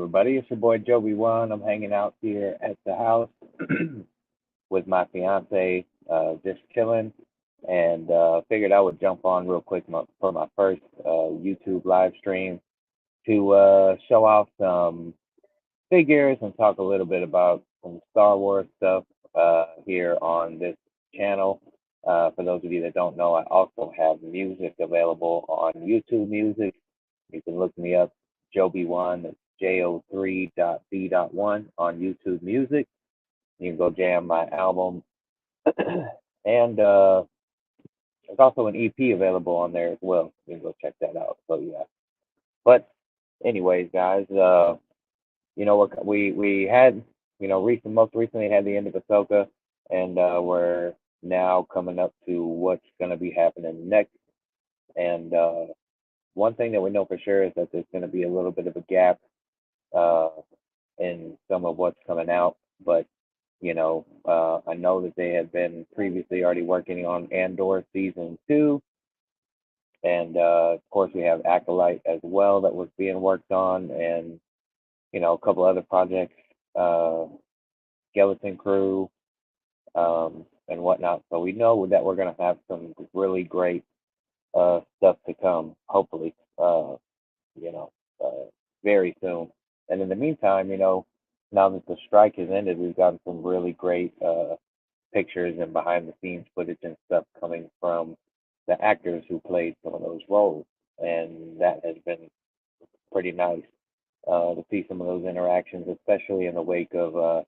everybody? It's your boy Joby One. I'm hanging out here at the house with my fiance, just chilling, and figured I would jump on real quick for my first YouTube live stream to show off some figures and talk a little bit about some Star Wars stuff here on this channel. For those of you that don't know, I also have music available on YouTube Music. You can look me up, Joby1, it's jo3.b.1 on YouTube Music. You can go jam my album. And there's also an EP available on there as well. You can go check that out. So, yeah. But, anyways, guys, what we had, most recently had the end of Ahsoka, and we're now coming up to what's going to be happening next. And one thing that we know for sure is that there's going to be a little bit of a gap uh, in some of what's coming out. But I know that they had been previously already working on Andor season 2, and of course we have Acolyte as well that was being worked on, and a couple other projects, Skeleton Crew, and whatnot. So we know that we're going to have some really great stuff to come, hopefully, you know, very soon. And in the meantime, now that the strike has ended, we've gotten some really great pictures and behind the scenes footage and stuff coming from the actors who played some of those roles. And that has been pretty nice to see some of those interactions, especially in the wake of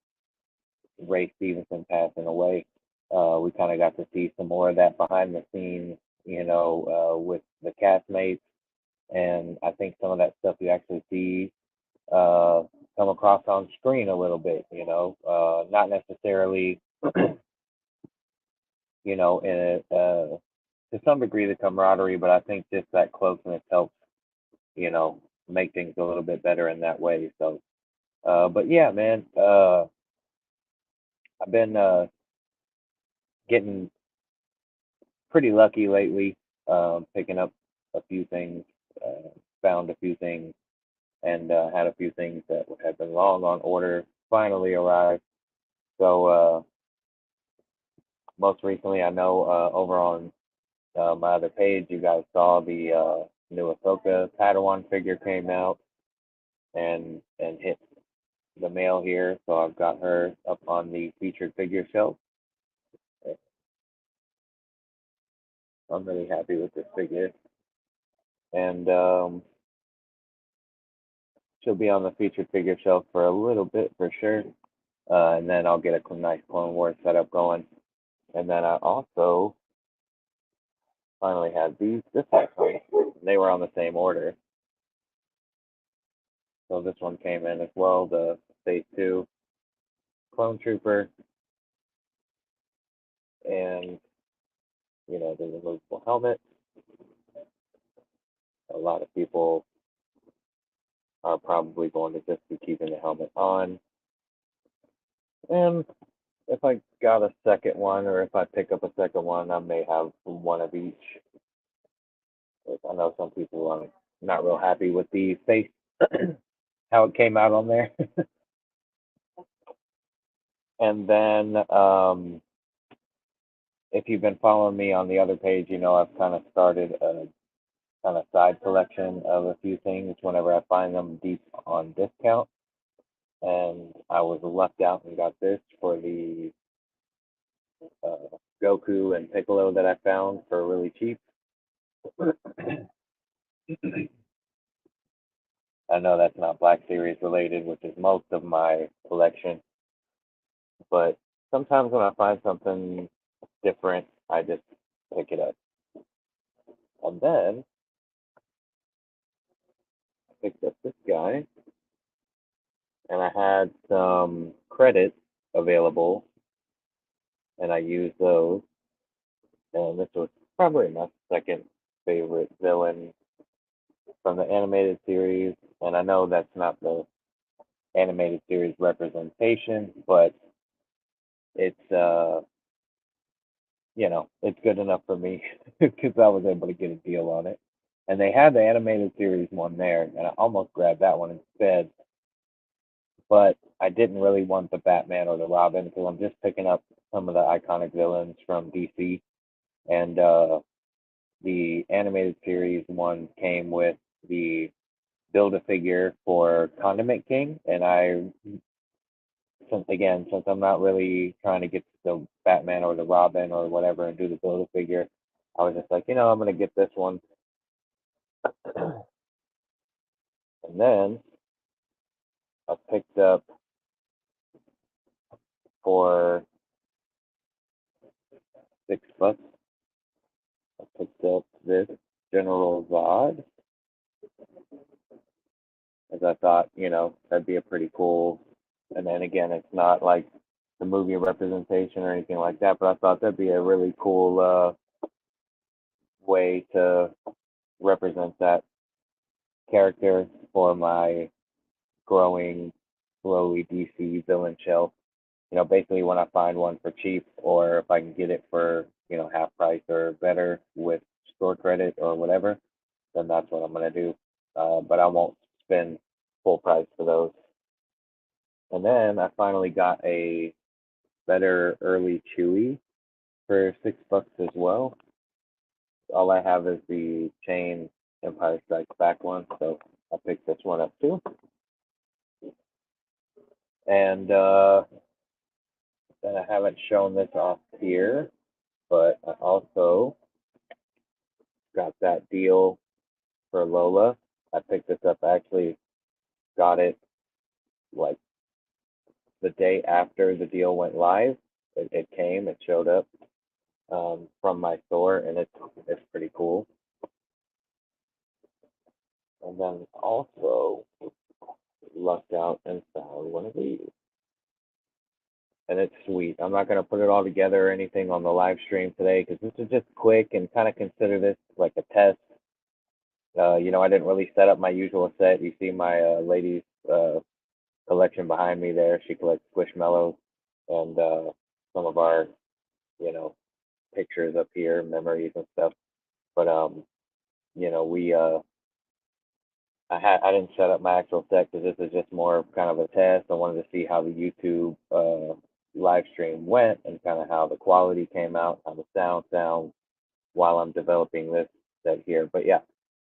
Ray Stevenson passing away. We kind of got to see some more of that behind the scenes, with the castmates. And I think some of that stuff you actually see come across on screen a little bit, not necessarily, to some degree the camaraderie, but I think just that closeness helps, make things a little bit better in that way. So, but yeah, man, I've been getting pretty lucky lately, picking up a few things, found a few things, and had a few things that had been long on order finally arrived. So most recently, I know over on my other page, you guys saw the new Ahsoka Padawan figure came out and hit the mail here. So I've got her up on the featured figure shelf. I'm really happy with this figure, and she'll be on the featured figure shelf for a little bit for sure. And then I'll get a nice Clone Wars setup going. And then I also finally had this actually. They were on the same order. So this one came in as well, the Phase 2 Clone Trooper. And, the removable helmet. A lot of people are probably going to just be keeping the helmet on. And if I got a second one, or if I pick up a second one, I may have one of each. I know some people are not real happy with the face, how it came out on there. And then, if you've been following me on the other page, I've kind of started a kind of side collection of a few things whenever I find them deep on discount. And I was lucked out and got this for the Goku and Piccolo that I found for really cheap. I know that's not Black Series related, which is most of my collection. But sometimes when I find something different, I just pick it up. And then I picked up this guy, and I had some credits available, and I used those. And this was probably my second favorite villain from the animated series. And I know that's not the animated series representation, but it's it's good enough for me because I was able to get a deal on it. And they had the animated series one there, and I almost grabbed that one instead. but I didn't really want the Batman or the Robin because I'm just picking up some of the iconic villains from DC, and the animated series one came with the build a figure for Condiment King, and since I'm not really trying to get the Batman or the Robin or whatever and do the build a figure, I was just like, I'm gonna get this one, and then I picked up for $6. I picked up this General Zod, as I thought, that'd be a pretty cool. And then again, it's not like the movie representation or anything like that, but I thought that'd be a really cool way to represent that character for my growing, slowly DC villain shelf. Basically when I find one for cheap, or if I can get it for half price or better with store credit or whatever, then that's what I'm gonna do. But I won't spend full price for those. And then I finally got a better early Chewy for $6 as well. All I have is the chain Empire Strikes Back one, so I picked this one up too. And then I haven't shown this off here, but I also got that deal for Lola. I picked this up. I actually got it like the day after the deal went live. It came, it showed up from my store, and it's pretty cool. And then also lucked out and found one of these, and it's sweet. I'm not gonna put it all together or anything on the live stream today because this is just quick and kind of consider this like a test. I didn't really set up my usual set. You see my lady's uh, collection behind me there. She collects Squishmallows and some of our, you know, pictures up here, memories and stuff. But we I didn't set up my actual set because this is just more of kind of a test. I wanted to see how the YouTube live stream went and kind of how the quality came out, how the sound sounds while I'm developing this set here. But yeah,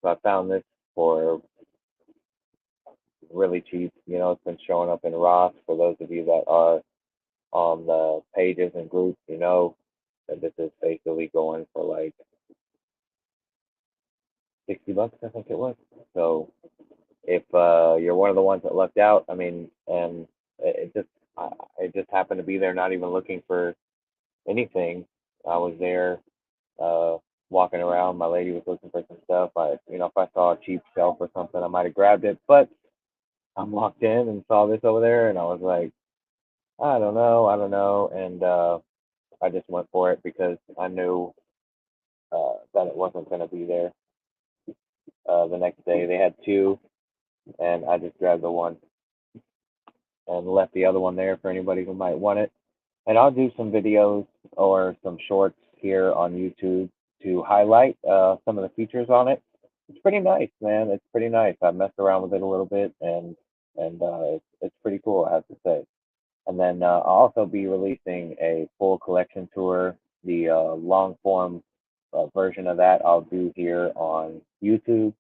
so I found this for really cheap. It's been showing up in Ross. For those of you that are on the pages and groups, that this is basically going for like $60, I think it was. So if you're one of the ones that lucked out, I mean, and it just happened to be there, not even looking for anything. I was there walking around. My lady was looking for some stuff. If I saw a cheap shelf or something, I might have grabbed it. But I'm locked in and saw this over there, and I was like, I don't know, and I just went for it because I knew that it wasn't going to be there the next day. They had two, and I just grabbed the one and left the other one there for anybody who might want it. And I'll do some videos or some shorts here on YouTube to highlight some of the features on it. It's pretty nice, man. It's pretty nice. I messed around with it a little bit, and it's pretty cool, I have to say. And then I'll also be releasing a full collection tour. The long form version of that I'll do here on YouTube.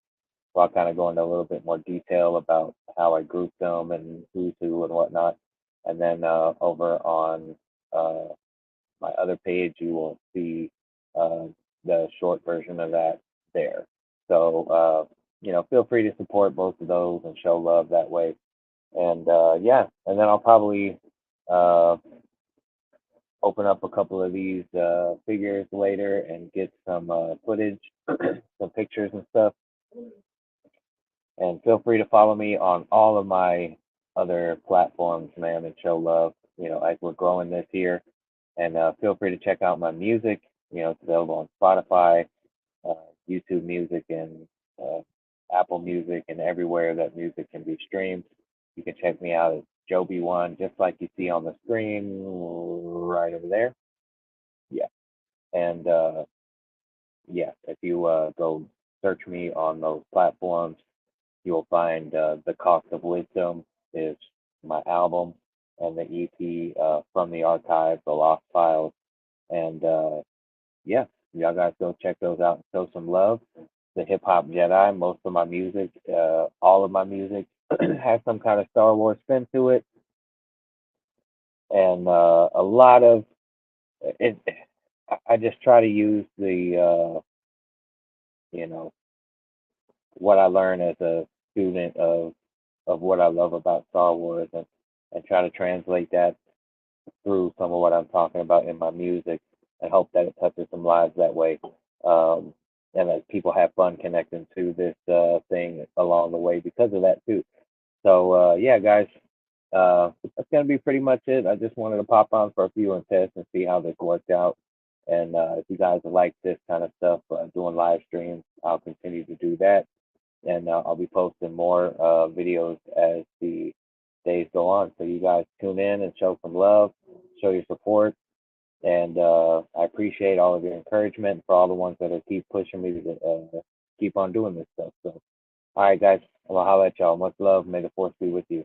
So I'll kind of go into a little bit more detail about how I group them and who's who and whatnot. And then over on uh, my other page, you will see uh, the short version of that there. So, feel free to support both of those and show love that way. And yeah, and then I'll probably uh, open up a couple of these figures later and get some footage, some pictures and stuff. And feel free to follow me on all of my other platforms, man, and show love, as we're growing this here. And feel free to check out my music. It's available on Spotify, uh, YouTube Music, and uh, Apple Music, and everywhere that music can be streamed. You can check me out at Joby1, just like you see on the screen right over there. Yeah. And yeah, if you go search me on those platforms, you will find the cost of wisdom is my album and the EP from the archive, the Lost Files, and yeah, y'all guys go check those out and show some love. The Hip Hop Jedi, most of my music, all of my music has some kind of Star Wars spin to it, and a lot of it. I just try to use the you know what I learned as a student of what I love about Star Wars, and try to translate that through some of what I'm talking about in my music, and hope that it touches some lives that way. Um, and that people have fun connecting to this thing along the way because of that too. So yeah, guys, that's gonna be pretty much it. I just wanted to pop on for a few and test and see how this worked out. And if you guys like this kind of stuff, doing live streams, I'll continue to do that, and I'll be posting more videos as the days go on. So you guys tune in and show some love, show your support, and I appreciate all of your encouragement for all the ones that are keep pushing me to keep on doing this stuff. So, all right, guys, I'm gonna holler at y'all. Much love. May the force be with you.